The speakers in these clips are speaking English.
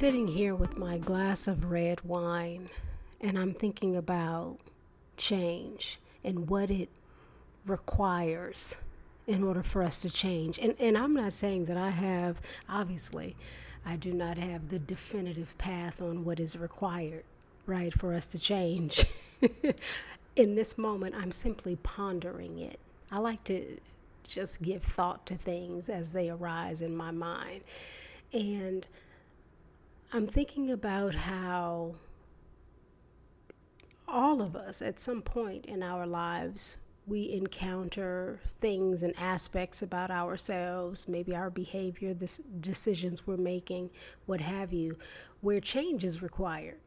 sitting here with my glass of red wine and I'm thinking about change and what it requires in order for us to change. And I'm not saying that I have, obviously, I do not have the definitive path on what is required, right, for us to change. In this moment, I'm simply pondering it. I like to just give thought to things as they arise in my mind. And I'm thinking about how all of us at some point in our lives we encounter things and aspects about ourselves, maybe our behavior, the decisions we're making, what have you, where change is required.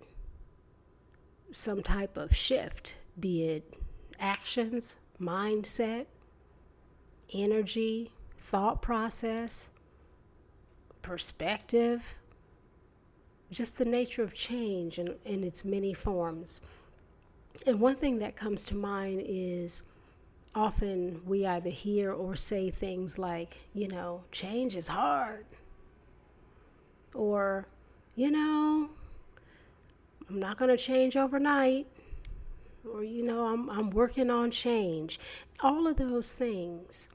Some type of shift, be it actions, mindset, energy, thought process, perspective, just the nature of change in its many forms. And one thing that comes to mind is often we either hear or say things like, change is hard, or, I'm not going to change overnight, or, I'm working on change. All of those things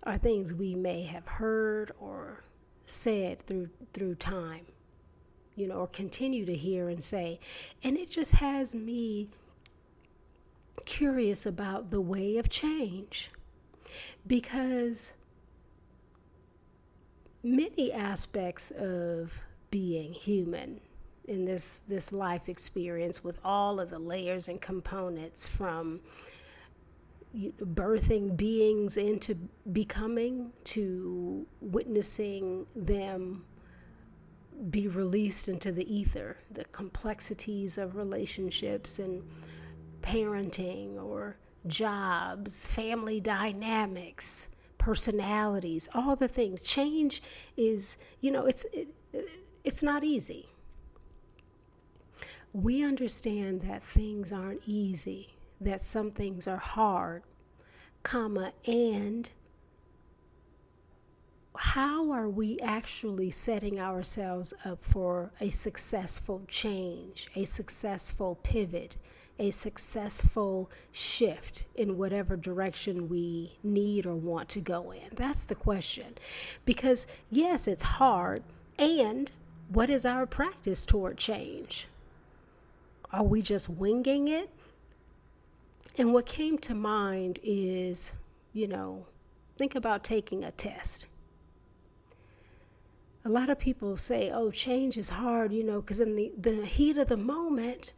are things we may have heard or said through time, or continue to hear and say. And it just has me curious about the way of change, because many aspects of being human in this life experience, with all of the layers and components, from birthing beings into becoming, to witnessing them be released into the ether, the complexities of relationships and parenting or jobs, family dynamics, personalities, all the things. Change is, it's not easy. We understand that things aren't easy, that some things are hard, and how are we actually setting ourselves up for a successful change, a successful pivot, a successful shift in whatever direction we need or want to go in? That's the question. Because yes, it's hard. And what is our practice toward change? Are we just winging it? And what came to mind is, think about taking a test. A lot of people say, oh, change is hard, because in the heat of the moment,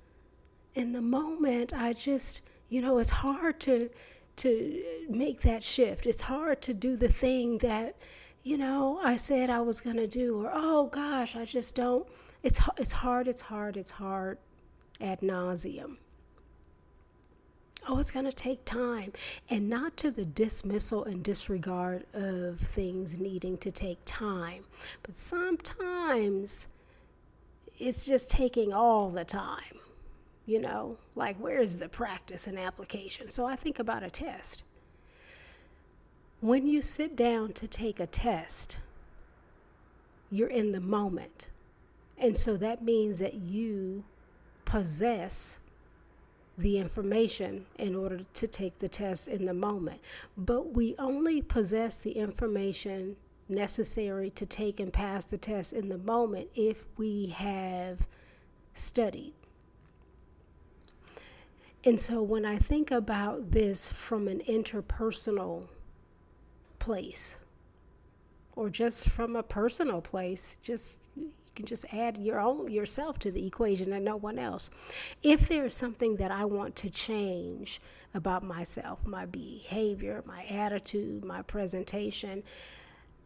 I just, it's hard to make that shift. It's hard to do the thing that, I said I was going to do, or, oh gosh, I just don't. It's hard ad nauseum. Oh, it's going to take time. And not to the dismissal and disregard of things needing to take time, but sometimes it's just taking all the time. Like, where's the practice and application? So I think about a test. When you sit down to take a test, you're in the moment. And so that means that you possess the information in order to take the test in the moment. But we only possess the information necessary to take and pass the test in the moment if we have studied. And so when I think about this from an interpersonal place, or just from a personal place, you can just add yourself to the equation and no one else. If there is something that I want to change about myself, my behavior, my attitude, my presentation,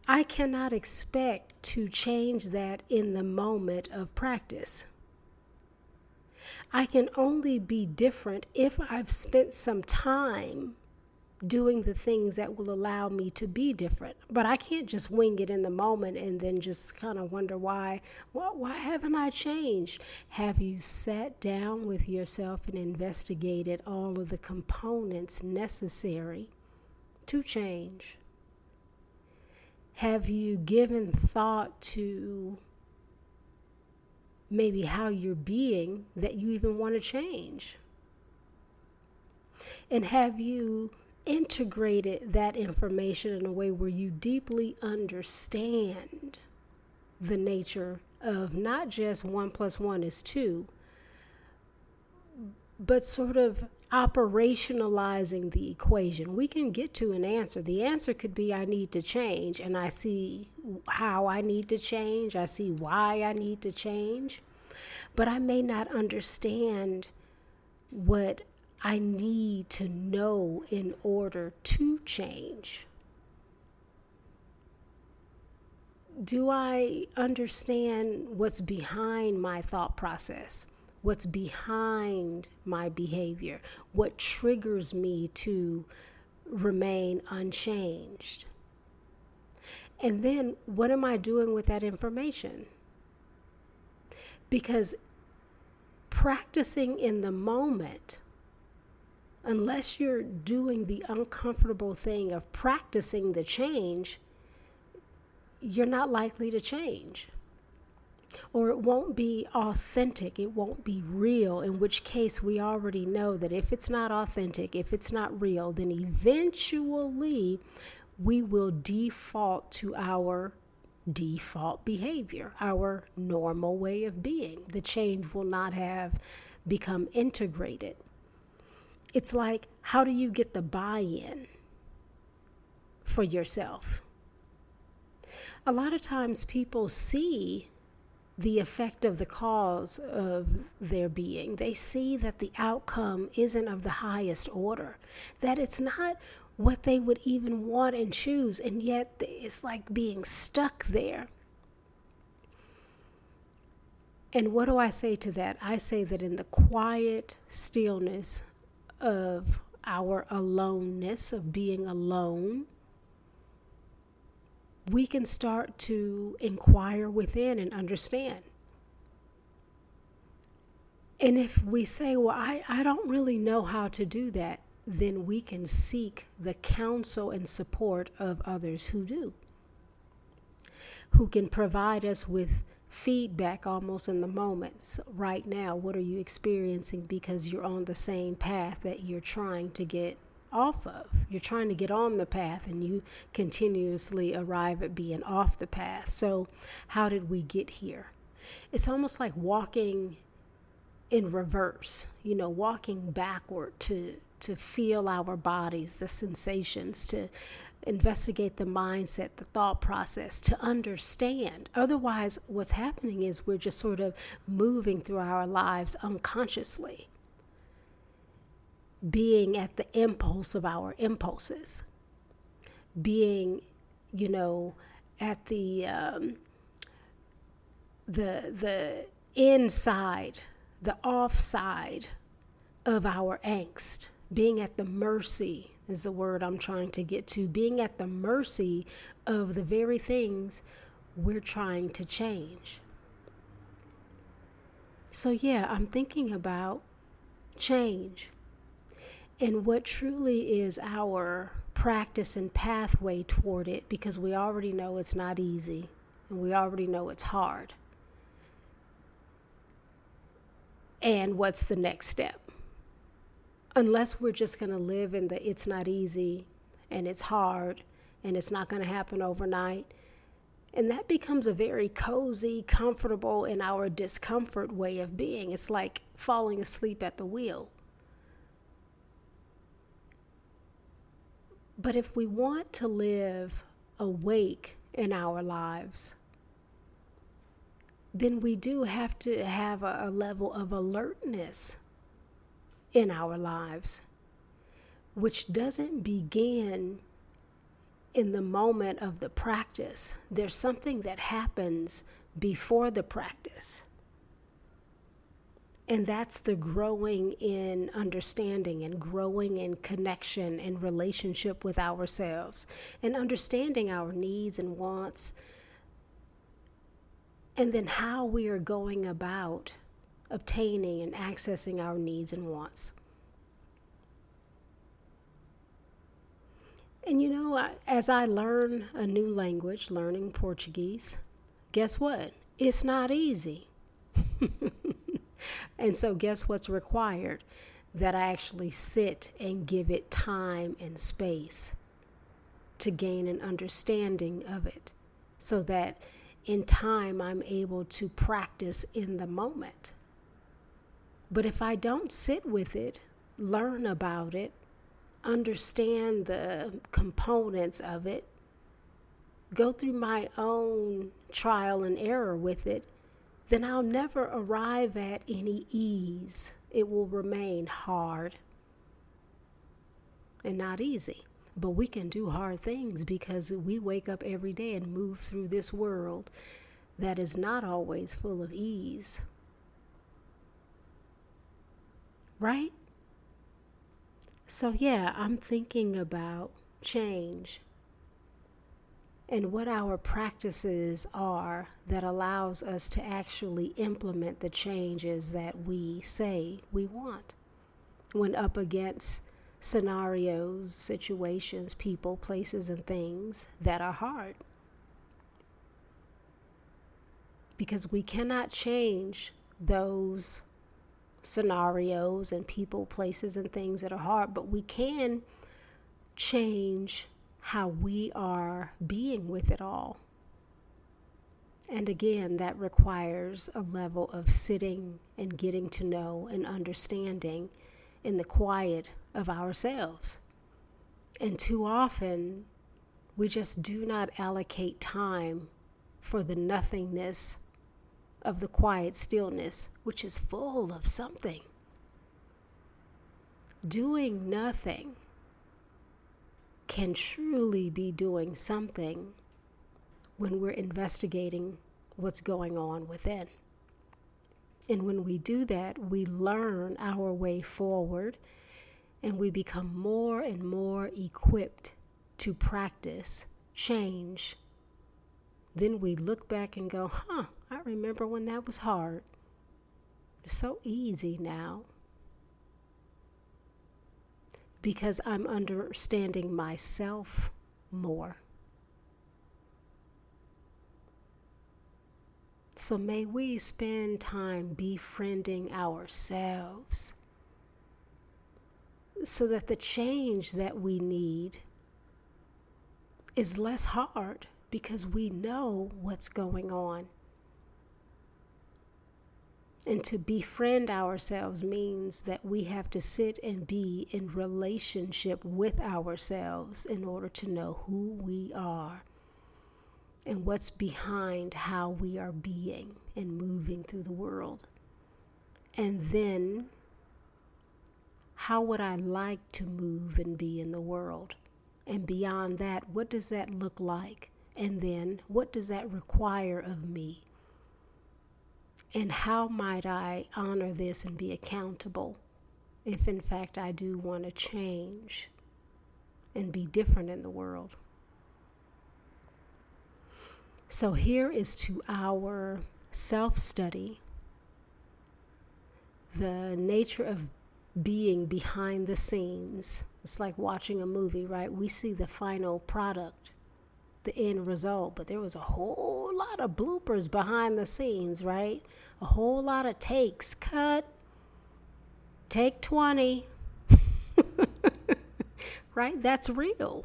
I cannot expect to change that in the moment of practice. I can only be different if I've spent some time doing the things that will allow me to be different. But I can't just wing it in the moment and then just kind of wonder why haven't I changed? Have you sat down with yourself and investigated all of the components necessary to change? Have you given thought to maybe how you're being that you even want to change? And have you integrated that information in a way where you deeply understand the nature of not just 1 + 1 is 2, but sort of operationalizing the equation? We can get to an answer. The answer could be I need to change, and I see how I need to change. I see why I need to change. But I may not understand what I need to know in order to change. Do I understand what's behind my thought process? What's behind my behavior? What triggers me to remain unchanged? And then what am I doing with that information? Because practicing in the moment, unless you're doing the uncomfortable thing of practicing the change, you're not likely to change. Or it won't be authentic, it won't be real, in which case we already know that if it's not authentic, if it's not real, then eventually we will default to our default behavior, our normal way of being. The change will not have become integrated. It's like, how do you get the buy-in for yourself? A lot of times people see the effect of the cause of their being. They see that the outcome isn't of the highest order, that it's not what they would even want and choose, and yet it's like being stuck there. And what do I say to that? I say that in the quiet stillness of our aloneness, of being alone, we can start to inquire within and understand. And if we say, well, I don't really know how to do that, then we can seek the counsel and support of others who do, who can provide us with feedback almost in the moments. Right now, what are you experiencing? Because you're on the same path that you're trying to get off of. You're trying to get on the path, and you continuously arrive at being off the path. So how did we get here? It's almost like walking in reverse, walking backward to feel our bodies, the sensations, to investigate the mindset, the thought process, to understand. Otherwise, what's happening is we're just sort of moving through our lives unconsciously, being at the impulse of our impulses, being, at the inside, the offside of our angst, being at the mercy is the word I'm trying to get to, being at the mercy of the very things we're trying to change. So yeah, I'm thinking about change and what truly is our practice and pathway toward it, because we already know it's not easy and we already know it's hard. And what's the next step? Unless we're just going to live in the it's not easy and it's hard and it's not going to happen overnight. And that becomes a very cozy, comfortable, in our discomfort way of being. It's like falling asleep at the wheel. But if we want to live awake in our lives, then we do have to have a level of alertness in our lives, which doesn't begin in the moment of the practice. There's something that happens before the practice. And that's the growing in understanding and growing in connection and relationship with ourselves and understanding our needs and wants, and then how we are going about obtaining and accessing our needs and wants. And as I learn a new language, learning Portuguese, guess what? It's not easy. And so, guess what's required? That I actually sit and give it time and space to gain an understanding of it, so that in time I'm able to practice in the moment. But if I don't sit with it, learn about it, understand the components of it, go through my own trial and error with it, then I'll never arrive at any ease. It will remain hard and not easy. But we can do hard things because we wake up every day and move through this world that is not always full of ease. Right? So, yeah, I'm thinking about change and what our practices are that allows us to actually implement the changes that we say we want when up against scenarios, situations, people, places, and things that are hard. Because we cannot change those scenarios and people, places, and things that are hard, but we can change how we are being with it all. And again, that requires a level of sitting and getting to know and understanding in the quiet of ourselves. And too often, we just do not allocate time for the nothingness of the quiet stillness, which is full of something. Doing nothing can truly be doing something when we're investigating what's going on within. And when we do that, we learn our way forward and we become more and more equipped to practice change. Then we look back and go, I remember when that was hard. It's so easy now. Because I'm understanding myself more. So may we spend time befriending ourselves so that the change that we need is less hard because we know what's going on. And to befriend ourselves means that we have to sit and be in relationship with ourselves in order to know who we are and what's behind how we are being and moving through the world. And then, how would I like to move and be in the world? And beyond that, what does that look like? And then, what does that require of me? And how might I honor this and be accountable if in fact I do want to change and be different in the world? So here is to our self-study the nature of being behind the scenes. It's like watching a movie, right? We see the final product, the end result, but there was a whole lot of bloopers behind the scenes, right? A whole lot of takes. Cut. Take 20. Right? That's real.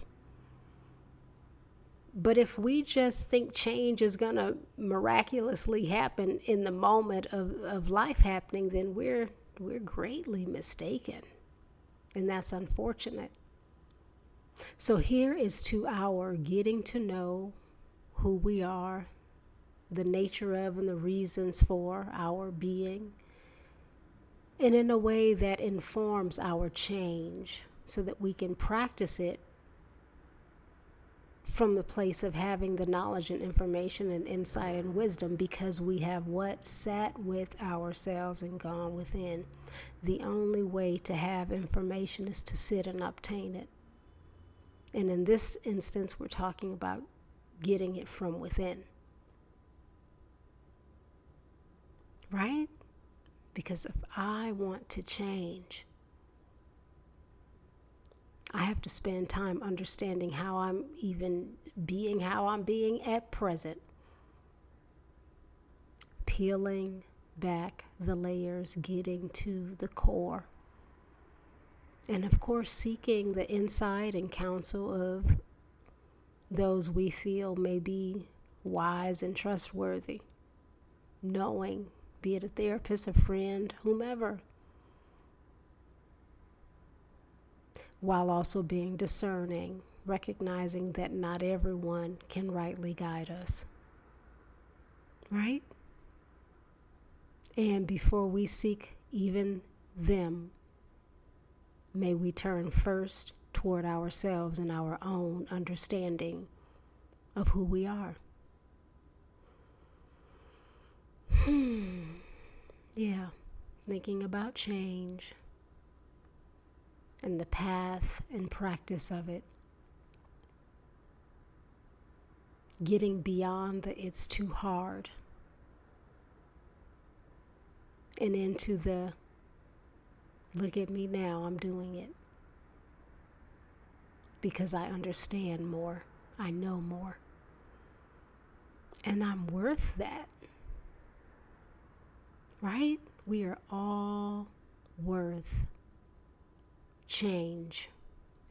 But if we just think change is going to miraculously happen in the moment of life happening, then we're greatly mistaken. And that's unfortunate. So here is to our getting to know who we are, the nature of and the reasons for our being, and in a way that informs our change so that we can practice it from the place of having the knowledge and information and insight and wisdom, because we have what? Sat with ourselves and gone within. The only way to have information is to sit and obtain it. And in this instance, we're talking about getting it from within. Right? Because if I want to change, I have to spend time understanding how I'm being at present. Peeling back the layers, getting to the core. And of course, seeking the insight and counsel of those we feel may be wise and trustworthy. Knowing, be it a therapist, a friend, whomever, while also being discerning, recognizing that not everyone can rightly guide us. Right? And before we seek even them, may we turn first toward ourselves and our own understanding of who we are. Yeah, thinking about change and the path and practice of it. Getting beyond the it's too hard and into the look at me now, I'm doing it. Because I understand more, I know more. And I'm worth that. Right? We are all worth change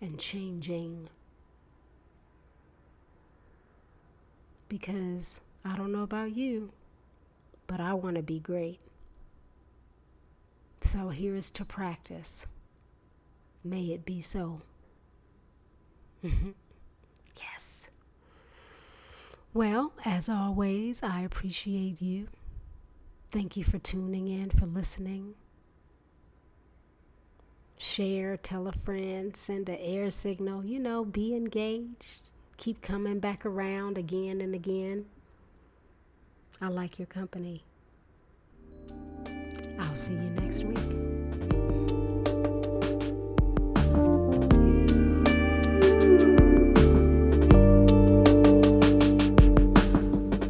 and changing. Because I don't know about you, but I want to be great. So here is to practice. May it be so. Yes. Well, as always, I appreciate you. Thank you for tuning in, for listening. Share, tell a friend, send an air signal, be engaged. Keep coming back around again and again. I like your company. I'll see you next week.